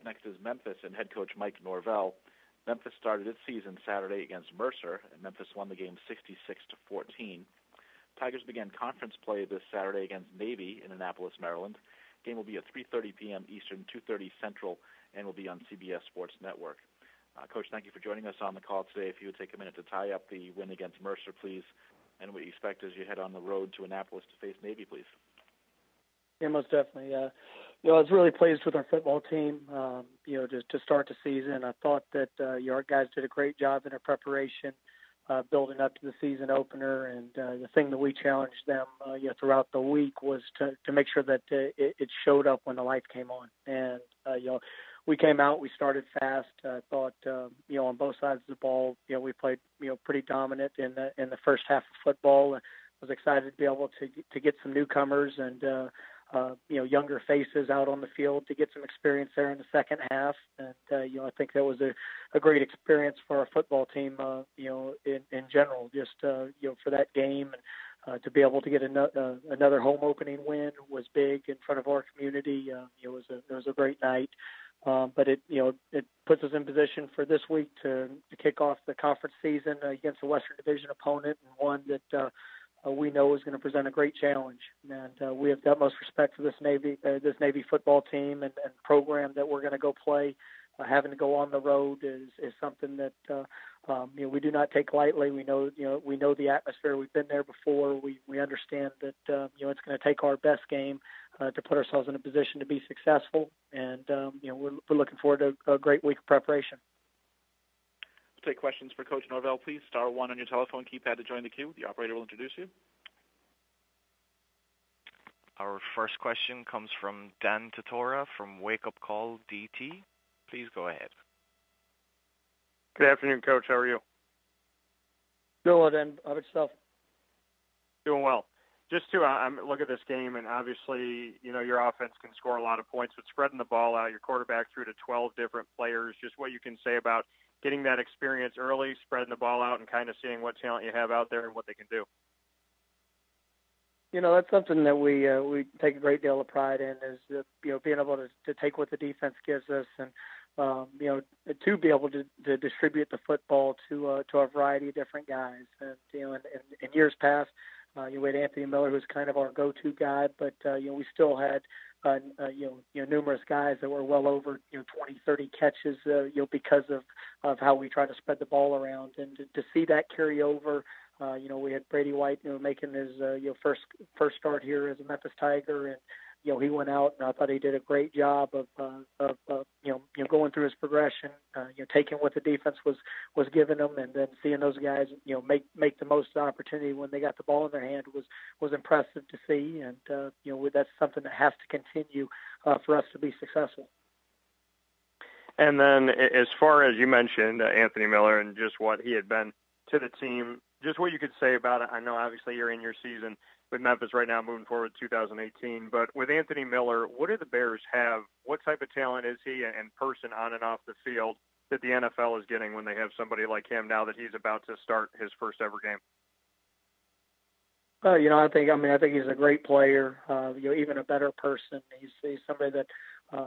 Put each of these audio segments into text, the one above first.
Up next is Memphis and head coach Mike Norvell. Memphis started its season Saturday against Mercer, and Memphis won the game 66-14. Tigers began conference play this Saturday against Navy in Annapolis, Maryland. Game will be at 3:30 p.m. Eastern, 2:30 Central, and will be on CBS Sports Network. Coach, thank you for joining us on the call today. If you would take a minute to tie up the win against Mercer, please, and what you expect as you head on the road to Annapolis to face Navy, please. Yeah, most definitely. I was really pleased with our football team, just to start the season. I thought that our guys did a great job in their preparation, building up to the season opener. And the thing that we challenged them throughout the week was to make sure that it showed up when the lights came on. And, we came out, we started fast. I thought, on both sides of the ball, we played, pretty dominant in the first half of football. I was excited to be able to get some newcomers and, younger faces out on the field to get some experience there in the second half. And, I think that was a great experience for our football team, in general, just, for that game. And to be able to get another home opening win was big in front of our community. It was a great night. But it puts us in position for this week to kick off the conference season against a Western Division opponent, and one that we know is going to present a great challenge. And we have the utmost respect for this Navy football team and program that we're going to go play. Having to go on the road is something that we do not take lightly. We know the atmosphere. We've been there before. We understand that it's going to take our best game to put ourselves in a position to be successful. And we're looking forward to a great week of preparation. We'll take questions for Coach Norvell, please. Star 1 on your telephone keypad to join the queue. The operator will introduce you. Our first question comes from Dan Tatora from Wake Up Call DT. Please go ahead. Good afternoon, Coach. How are you? Doing well, Dan. How about yourself? Doing well. Just to look at this game, and obviously, your offense can score a lot of points, but spreading the ball out, your quarterback threw to 12 different players, just what you can say about getting that experience early, spreading the ball out, and kind of seeing what talent you have out there and what they can do. That's something that we take a great deal of pride in, is being able to take what the defense gives us and to be able to distribute the football to a variety of different guys. And in years past, we had Anthony Miller, who's kind of our go-to guy, but we still had numerous guys that were well over 20, 30 catches because of how we try to spread the ball around. And to see that carry over. We had Brady White, making his first start here as a Memphis Tiger, and he went out, and I thought he did a great job of going through his progression, taking what the defense was giving them, and then seeing those guys make the most of the opportunity when they got the ball in their hand was impressive to see, and that's something that has to continue for us to be successful. And then, as far as you mentioned, Anthony Miller and just what he had been to the team, just what you could say about it. I know obviously you're in your season with Memphis right now, moving forward to 2018, but with Anthony Miller, what do the Bears have? What type of talent is he and person on and off the field that the NFL is getting when they have somebody like him now that he's about to start his first ever game? I think he's a great player, even a better person. He's somebody that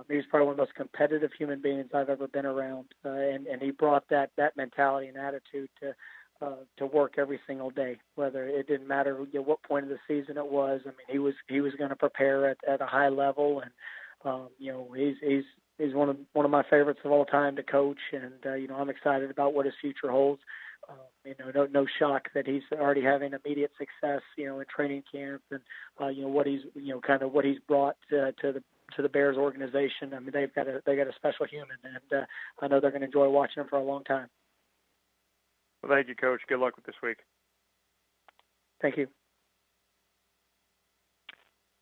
he's probably one of the most competitive human beings I've ever been around, and he brought that mentality and attitude to work every single day, whether it didn't matter what point of the season it was. I mean, he was going to prepare at a high level, and he's one of my favorites of all time to coach, and I'm excited about what his future holds. No shock that he's already having immediate success, in training camp, and what he's what he's brought to the Bears organization. I mean, they got a special human, and I know they're going to enjoy watching him for a long time. Well, thank you, Coach. Good luck with this week. Thank you.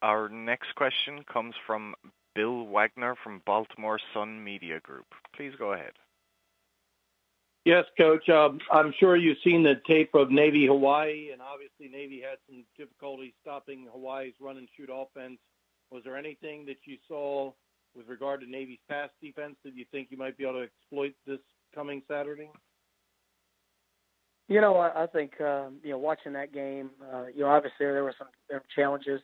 Our next question comes from Bill Wagner from Baltimore Sun Media Group. Please go ahead. Yes, Coach. I'm sure you've seen the tape of Navy-Hawaii, and obviously Navy had some difficulty stopping Hawaii's run-and-shoot offense. Was there anything that you saw with regard to Navy's pass defense that you think you might be able to exploit this coming Saturday? I think, watching that game, obviously there were some challenges.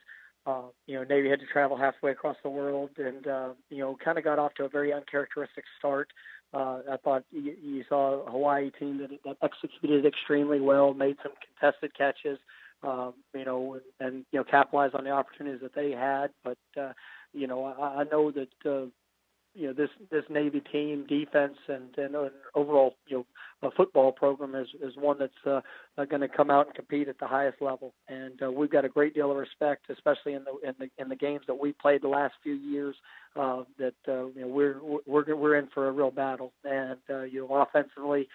Navy had to travel halfway across the world and, kind of got off to a very uncharacteristic start. I thought you saw a Hawaii team that executed extremely well, made some contested catches, and capitalized on the opportunities that they had. But, I know that, this Navy team defense and overall, a football program is one that's going to come out and compete at the highest level. And we've got a great deal of respect, especially in the games that we played the last few years. That we're in for a real battle. And offensively,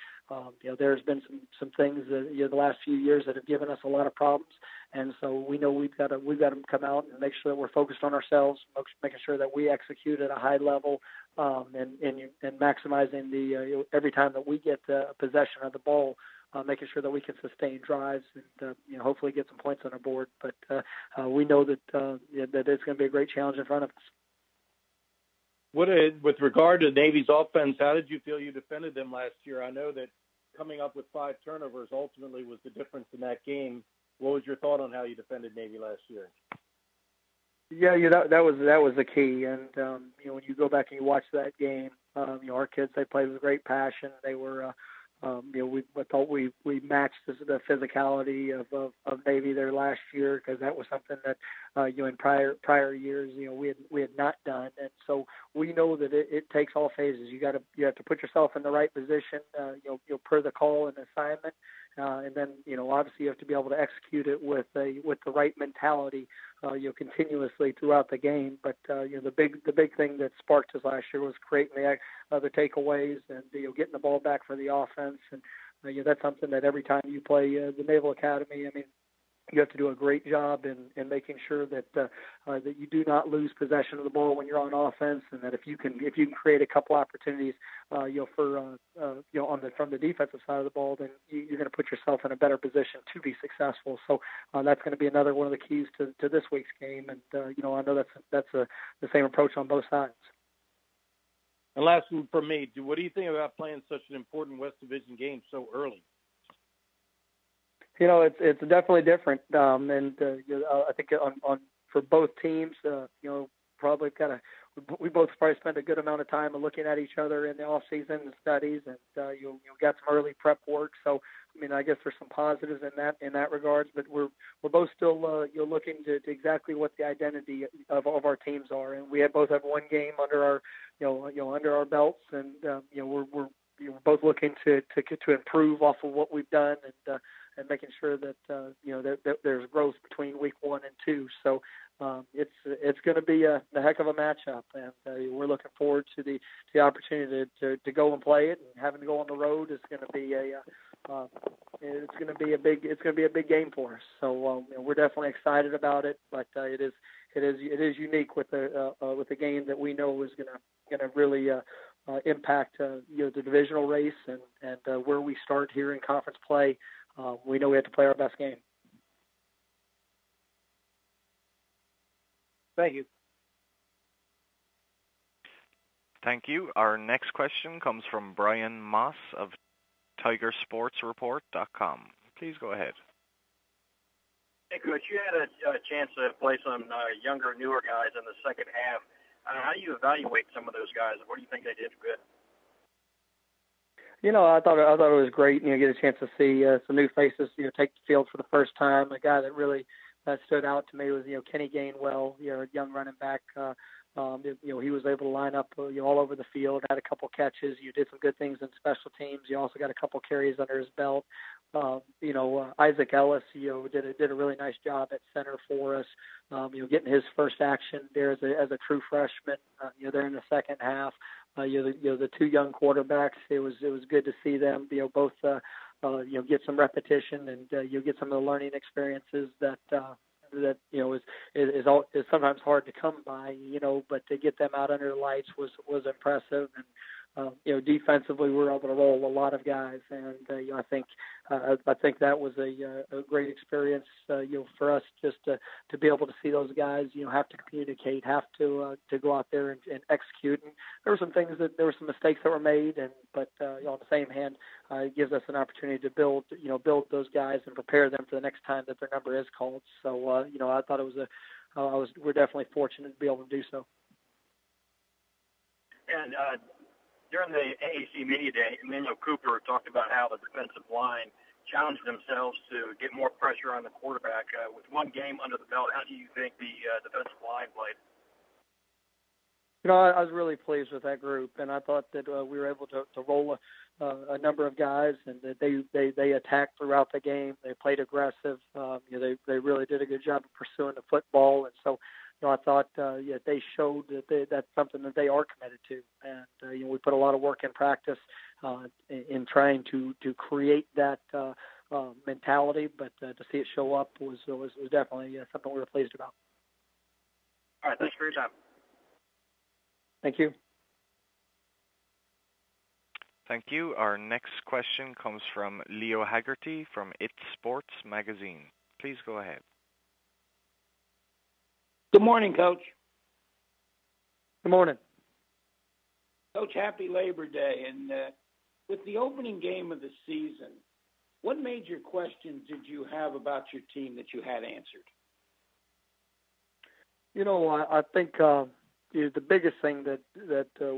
there's been some things that the last few years that have given us a lot of problems. And so we know we've got to come out and make sure that we're focused on ourselves, making sure that we execute at a high level, and maximizing the every time that we get possession of the ball, making sure that we can sustain drives and hopefully get some points on our board. But we know that that it's going to be a great challenge in front of us. With regard to Navy's offense, how did you feel you defended them last year? I know that coming up with 5 turnovers ultimately was the difference in that game. What was your thought on how you defended Navy last year? Yeah, that was the key. And when you go back and you watch that game, our kids, they played with great passion. They were, I thought we matched the physicality of Navy there last year, because that was something that in prior years we had not done. And so we know that it takes all phases. You have to put yourself in the right position, per the call and assignment. And then, obviously you have to be able to execute it with the right mentality, continuously throughout the game. But, the big thing that sparked us last year was creating the takeaways and, getting the ball back for the offense. And, that's something that every time you play the Naval Academy, you have to do a great job in making sure that that you do not lose possession of the ball when you're on offense, and that if you can create a couple opportunities, from the defensive side of the ball, then you're going to put yourself in a better position to be successful. So that's going to be another one of the keys to this week's game, and I know that's the same approach on both sides. And last one for me, what do you think about playing such an important West Division game so early? It's definitely different, and I think for both teams, probably we both probably spent a good amount of time looking at each other in the off season and studies, and you got some early prep work. So I guess there's some positives in that regards, but we're both still looking to exactly what the identity of our teams are, and we both have one game under our under our belts, and we're both looking to improve off of what we've done, and making sure that that there's growth between week 1 and 2. So it's going to be a heck of a matchup, and we're looking forward to the opportunity to go and play it. And having to go on the road is going to be a big game for us. So we're definitely excited about it, but it is unique with the game that we know is going to really impact the divisional race and where we start here in conference play. We know we have to play our best game. Thank you. Thank you. Our next question comes from Brian Moss of TigerSportsReport.com. Please go ahead. Hey, Coach, you had a chance to play some younger, newer guys in the second half. How do you evaluate some of those guys? What do you think they did good? I thought it was great. Get a chance to see some new faces. Take the field for the first time. A guy that really stood out to me was Kenny Gainwell, a young running back. He was able to line up all over the field. Had a couple catches. You did some good things in special teams. You also got a couple carries under his belt. Isaac Ellis, did a really nice job at center for us. Getting his first action there as a true freshman. There in the second half. The two young quarterbacks. It was good to see them. Both get some repetition and you get some of the learning experiences that is sometimes hard to come by. But to get them out under the lights was impressive. And defensively, we were able to roll a lot of guys, and I think that was a great experience. For us just to be able to see those guys, have to communicate, have to go out there and execute. And there were some mistakes that were made, but on the same hand, it gives us an opportunity to build those guys and prepare them for the next time that their number is called. So I thought it was we're definitely fortunate to be able to do so. And during the AAC Media Day, Emmanuel Cooper talked about how the defensive line challenged themselves to get more pressure on the quarterback. With one game under the belt, how do you think the defensive line played? I was really pleased with that group, and I thought that we were able to roll a number of guys, and that they attacked throughout the game. They played aggressive. They really did a good job of pursuing the football, and so I thought they showed that that's something that they are committed to, and we put a lot of work in practice in trying to create that mentality, but to see it show up was definitely something we were pleased about. All right, thanks for your time. Thank you. Thank you. Our next question comes from Leo Haggerty from It Sports Magazine. Please go ahead. Good morning, Coach. Good morning. Coach, happy Labor Day. And with the opening game of the season, what major questions did you have about your team that you had answered? I think the biggest thing that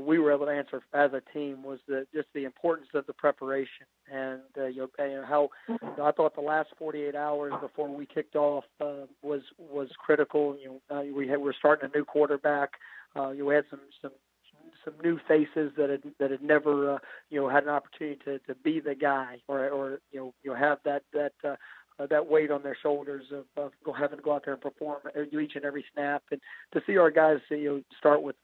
we were able to answer as a team was just the importance of the preparation, and how I thought the last 48 hours before we kicked off was critical. We're starting a new quarterback. We had some new faces that had never had an opportunity to be the guy or have that weight on their shoulders of having to go out there and perform each and every snap, and to see our guys start with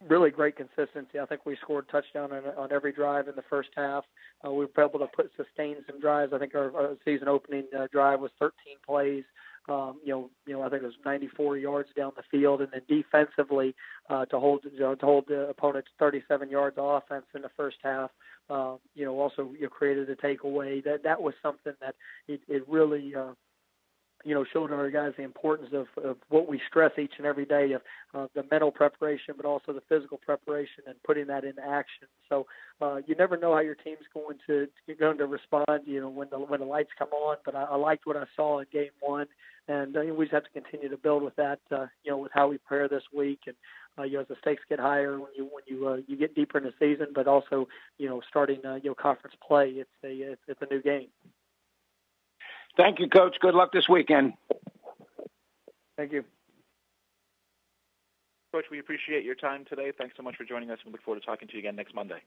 really great consistency. I think we scored a touchdown on every drive in the first half. We were able to sustain some drives. I think our season opening drive was 13 plays. I think it was 94 yards down the field, and then defensively to hold the opponent to 37 yards of offense in the first half. Also created a takeaway. That was something that it really showed our guys the importance of what we stress each and every day of the mental preparation, but also the physical preparation and putting that into action. So you never know how your team's going to respond. When the lights come on. But I liked what I saw in game one, and we just have to continue to build with that. With how we prepare this week, and as the stakes get higher when you get deeper in the season, but also starting conference play. It's a new game. Thank you, Coach. Good luck this weekend. Thank you. Coach, we appreciate your time today. Thanks so much for joining us. We look forward to talking to you again next Monday.